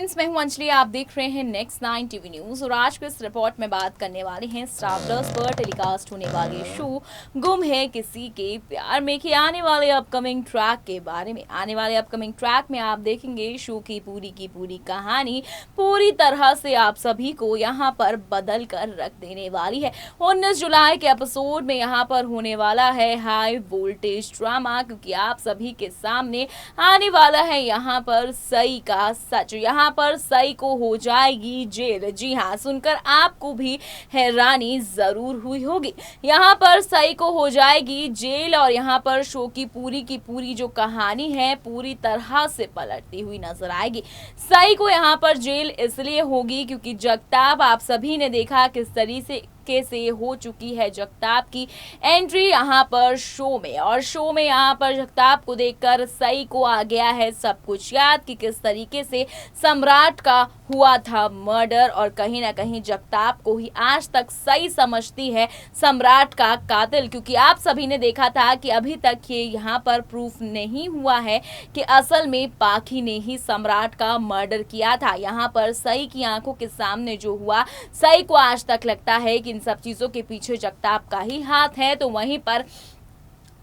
Friends, मैं हूं अंजलि। आप देख रहे हैं नेक्स्ट 9 टीवी न्यूज और आज के इस रिपोर्ट में बात करने वाले हैं स्टार प्लस पर टेलीकास्ट होने वाले शो गुम है किसी के प्यार में कि आने वाले अपकमिंग ट्रैक के बारे में। आने वाले अपकमिंग ट्रैक में आप देखेंगे शो की पूरी कहानी पूरी तरह से आप सभी को यहां पर बदल कर रख देने वाली है। 19 जुलाई के एपिसोड में यहां पर होने वाला है हाई वोल्टेज ड्रामा, क्योंकि आप सभी के सामने आने वाला है यहां पर सई का सच। यहाँ पर सई को हो जाएगी जेल। जी हाँ, सुनकर आपको भी हैरानी जरूर हुई होगी। यहाँ पर सई को हो जाएगी जेल और यहाँ पर शो की पूरी जो कहानी है पूरी तरह से पलटती हुई नजर आएगी। सई को यहाँ पर जेल इसलिए होगी क्योंकि जगताप, आप सभी ने देखा किस तरीके से हो चुकी है जगताप की एंट्री यहाँ पर शो में, और शो में यहाँ पर जगताप को देखकर सई को आ गया है सब कुछ याद कि किस तरीके से सम्राट का हुआ था मर्डर, और कहीं ना कहीं जगताप को ही आज तक सई समझती है सम्राट का कातिल, क्योंकि आप सभी ने देखा था कि अभी तक ये यहाँ पर प्रूफ नहीं हुआ है कि असल में पाखी ने ही सम्राट का मर्डर किया था। यहाँ पर सई की आंखों के सामने जो हुआ, सई को आज तक लगता है कि इन सब चीजों के पीछे जगताप का ही हाथ है। तो वहीं पर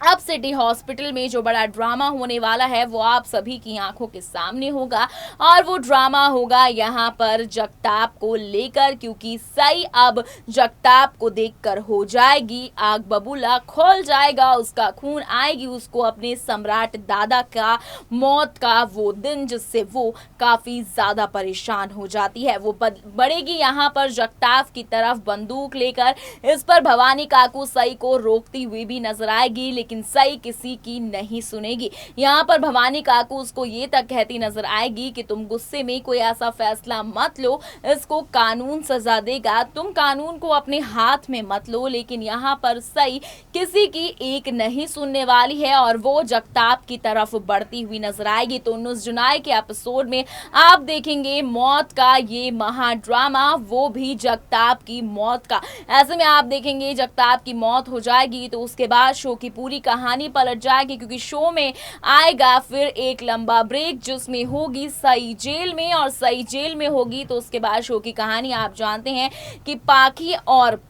अब सिटी हॉस्पिटल में जो बड़ा ड्रामा होने वाला है वो आप सभी की आंखों के सामने होगा, और वो ड्रामा होगा यहाँ पर जगताप को लेकर, क्योंकि सई अब जगताप को देखकर हो जाएगी आग बबूला, खोल जाएगा उसका खून, आएगी उसको अपने सम्राट दादा का मौत का वो दिन, जिससे वो काफी ज्यादा परेशान हो जाती है। वो बढ़ेगी यहाँ पर जगताप की तरफ बंदूक लेकर। इस पर भवानी काकू सई को रोकती हुई भी नजर आएगी, लेकिन सई किसी की नहीं सुनेगी। यहाँ पर भवानी काकू उसको ये तक कहती नजर आएगी कि तुम गुस्से में कोई ऐसा फैसला मत लो, इसको कानून सजा देगा, तुम कानून को अपने हाथ में मत लो। लेकिन यहाँ पर सई किसी की एक नहीं सुनने वाली है और वो जगताप की तरफ बढ़ती हुई नजर आएगी। तो 19 जुलाई के एपिसोड में आप देखेंगे मौत का ये महाड्रामा, वो भी जगताप की मौत का। ऐसे में आप देखेंगे जगताप की मौत हो जाएगी तो उसके बाद शो की पूरी कहानी पलट जाएगी, क्योंकि शो में आएगा फिर एक लंबा ब्रेक जिसमें होगी सई जेल में, और सई जेल में होगी तो उसके बाद शो की कहानी आप जानते हैं कि पाखी और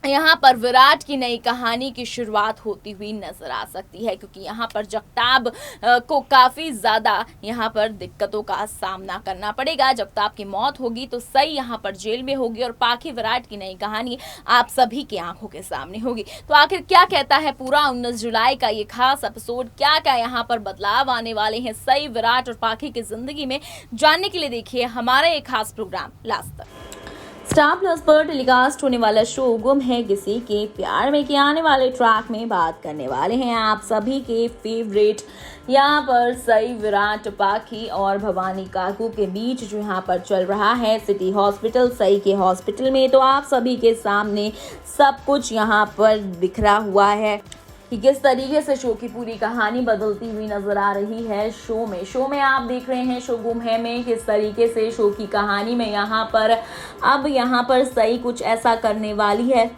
यहाँ पर विराट की नई कहानी की शुरुआत होती हुई नजर आ सकती है, क्योंकि यहाँ पर जगताप को काफी ज्यादा यहाँ पर दिक्कतों का सामना करना पड़ेगा। जगताप की मौत होगी तो सई यहाँ पर जेल में होगी और पाखी विराट की नई कहानी आप सभी की आंखों के सामने होगी। तो आखिर क्या कहता है पूरा 19 जुलाई का ये खास एपिसोड, क्या क्या यहाँ पर बदलाव आने वाले हैं सई, विराट और पाखी की जिंदगी में, जानने के लिए देखिए हमारा एक खास प्रोग्राम लास्ट तक। स्टार प्लस पर टेलीकास्ट होने वाला शो गुम है किसी के प्यार में के आने वाले ट्रैक में बात करने वाले हैं आप सभी के फेवरेट यहाँ पर सई, विराट, पाखी और भवानी काकू के बीच जो यहाँ पर चल रहा है सिटी हॉस्पिटल, सई के हॉस्पिटल में। तो आप सभी के सामने सब कुछ यहाँ पर बिखरा हुआ है कि किस तरीके से शो की पूरी कहानी बदलती हुई नजर आ रही है शो में आप देख रहे हैं शो गुम है में किस तरीके से शो की कहानी में यहाँ पर सई कुछ ऐसा करने वाली है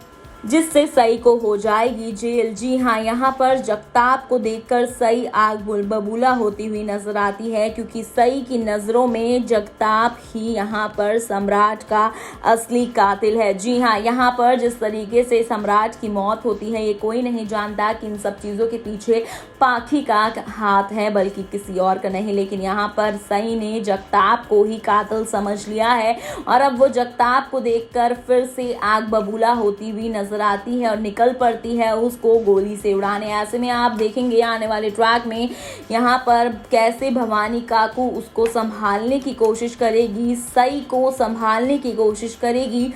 जिससे सई को हो जाएगी जेल। जी हाँ, यहाँ पर जगताप को देखकर सई आग बबूला होती हुई नजर आती है, क्योंकि सई की नज़रों में जगताप ही यहाँ पर सम्राट का असली कातिल है। जी हाँ, यहाँ पर जिस तरीके से सम्राट की मौत होती है ये कोई नहीं जानता कि इन सब चीज़ों के पीछे पाखी का हाथ है बल्कि किसी और का नहीं, लेकिन यहाँ पर सई ने जगताप को ही कातिल समझ लिया है और अब वो जगताप को देखकर फिर से आग बबूला होती हुई नजर आती है और निकल पड़ती है उसको गोली से उड़ाने। ऐसे में आप देखेंगे आने वाले ट्रैक में यहाँ पर कैसे भवानी काकू उसको संभालने की कोशिश करेगी, सई को संभालने की कोशिश करेगी,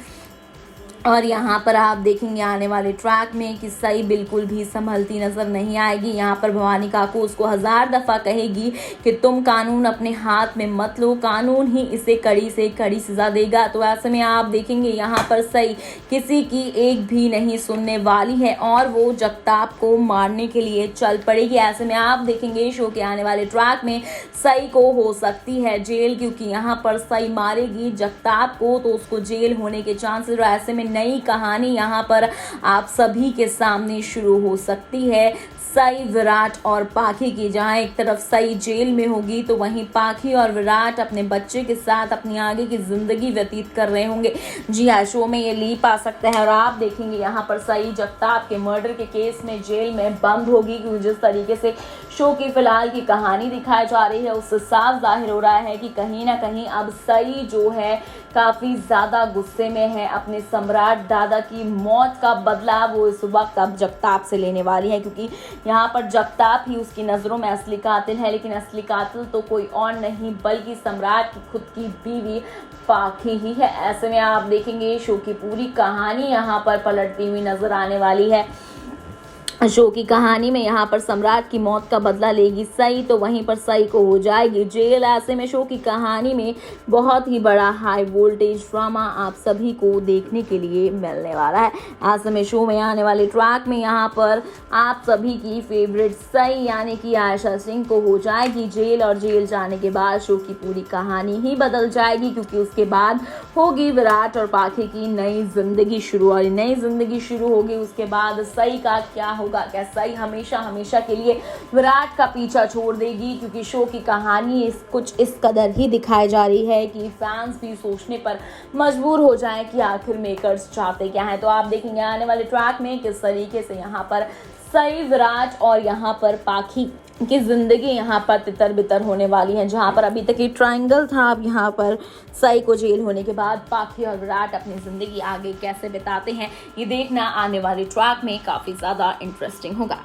और यहाँ पर आप देखेंगे आने वाले ट्रैक में कि सई बिल्कुल भी संभलती नजर नहीं आएगी। यहाँ पर भवानी काकू उसको 1000 दफ़ा कहेगी कि तुम कानून अपने हाथ में मत लो, कानून ही इसे कड़ी से कड़ी सजा देगा। तो ऐसे में आप देखेंगे यहाँ पर सई किसी की एक भी नहीं सुनने वाली है और वो जगताप को मारने के लिए चल पड़ेगी। ऐसे में आप देखेंगे शो के आने वाले ट्रैक में सई को हो सकती है जेल, क्योंकि यहाँ पर सई मारेगी जगताप को तो उसको जेल होने के चांसेस। ऐसे में नई कहानी यहाँ पर आप सभी के सामने शुरू हो सकती है सई, विराट और पाखी की। जहां एक तरफ सई जेल में होगी तो वहीं पाखी और विराट अपने बच्चे के साथ अपनी आगे की जिंदगी व्यतीत कर रहे होंगे। जी हाँ, शो में ये लीप आ सकता है और आप देखेंगे यहाँ पर सई जगताप के मर्डर के केस में जेल में बंद होगी, क्योंकि जिस तरीके से शो की फिलहाल की कहानी दिखाई जा रही है उससे साफ जाहिर हो रहा है कि कहीं ना कहीं अब सई जो है काफ़ी ज़्यादा गुस्से में है। अपने सम्राट दादा की मौत का बदला वो इस वक्त अब जगताप से लेने वाली है, क्योंकि यहाँ पर जगताप ही उसकी नज़रों में असली कातिल है। लेकिन असली कातिल तो कोई और नहीं बल्कि सम्राट की खुद की बीवी पाखी ही है। ऐसे में आप देखेंगे शो की पूरी कहानी यहाँ पर पलटती हुई नजर आने वाली है। शो की कहानी में यहाँ पर सम्राट की मौत का बदला लेगी सई, तो वहीं पर सई को हो जाएगी जेल। ऐसे में शो की कहानी में बहुत ही बड़ा हाई वोल्टेज ड्रामा आप सभी को देखने के लिए मिलने वाला है। ऐसे में शो में आने वाले ट्रैक में यहाँ पर आप सभी की फेवरेट सई यानी कि आयशा सिंह को हो जाएगी जेल, और जेल जाने के बाद शो की पूरी कहानी ही बदल जाएगी, क्योंकि उसके बाद होगी विराट और पाखी की नई जिंदगी शुरू। और नई जिंदगी शुरू होगी उसके बाद सई का क्या होगा? क्या सई हमेशा हमेशा के लिए विराट का पीछा छोड़ देगी? क्योंकि शो की कहानी कुछ इस कदर ही दिखाई जा रही है कि फैंस भी सोचने पर मजबूर हो जाएं कि आखिर मेकर्स चाहते क्या हैं। तो आप देखेंगे आने वाले ट्रैक में किस तरीके से यहाँ पर सई, विराट और यहाँ पर पाखी की जिंदगी यहाँ पर तितर बितर होने वाली है। जहाँ पर अभी तक ये ट्रायंगल था, अब यहाँ पर सई को जेल होने के बाद पाखी और विराट अपनी जिंदगी आगे कैसे बिताते हैं, ये देखना आने वाले ट्रैक में काफी ज्यादा इंटरेस्टिंग होगा।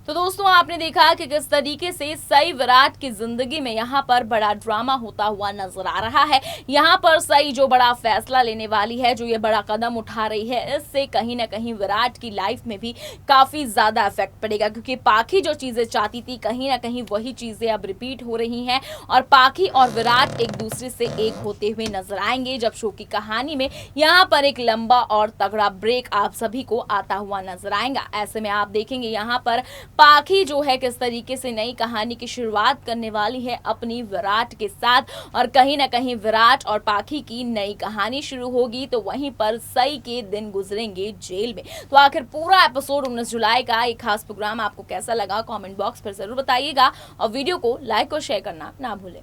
तो दोस्तों आपने देखा कि किस तरीके से सई विराट की जिंदगी में यहाँ पर बड़ा ड्रामा होता हुआ नजर आ रहा है। यहाँ पर सई जो बड़ा फैसला लेने वाली है, जो ये बड़ा कदम उठा रही है, इससे कहीं ना कहीं विराट की लाइफ में भी काफी ज्यादा इफेक्ट पड़ेगा, क्योंकि पाखी जो चीजें चाहती थी कहीं ना कहीं वही चीजें अब रिपीट हो रही हैं और पाखी और विराट एक दूसरे से एक होते हुए नजर आएंगे जब शो की कहानी में यहाँ पर एक लंबा और तगड़ा ब्रेक आप सभी को आता हुआ नजर आएगा। ऐसे में आप देखेंगे यहाँ पर पाखी जो है किस तरीके से नई कहानी की शुरुआत करने वाली है अपनी विराट के साथ, और कहीं ना कहीं विराट और पाखी की नई कहानी शुरू होगी, तो वहीं पर सई के दिन गुजरेंगे जेल में। तो आखिर पूरा एपिसोड 19 जुलाई का एक खास प्रोग्राम आपको कैसा लगा कमेंट बॉक्स पर जरूर बताइएगा, और वीडियो को लाइक और शेयर करना ना भूलें।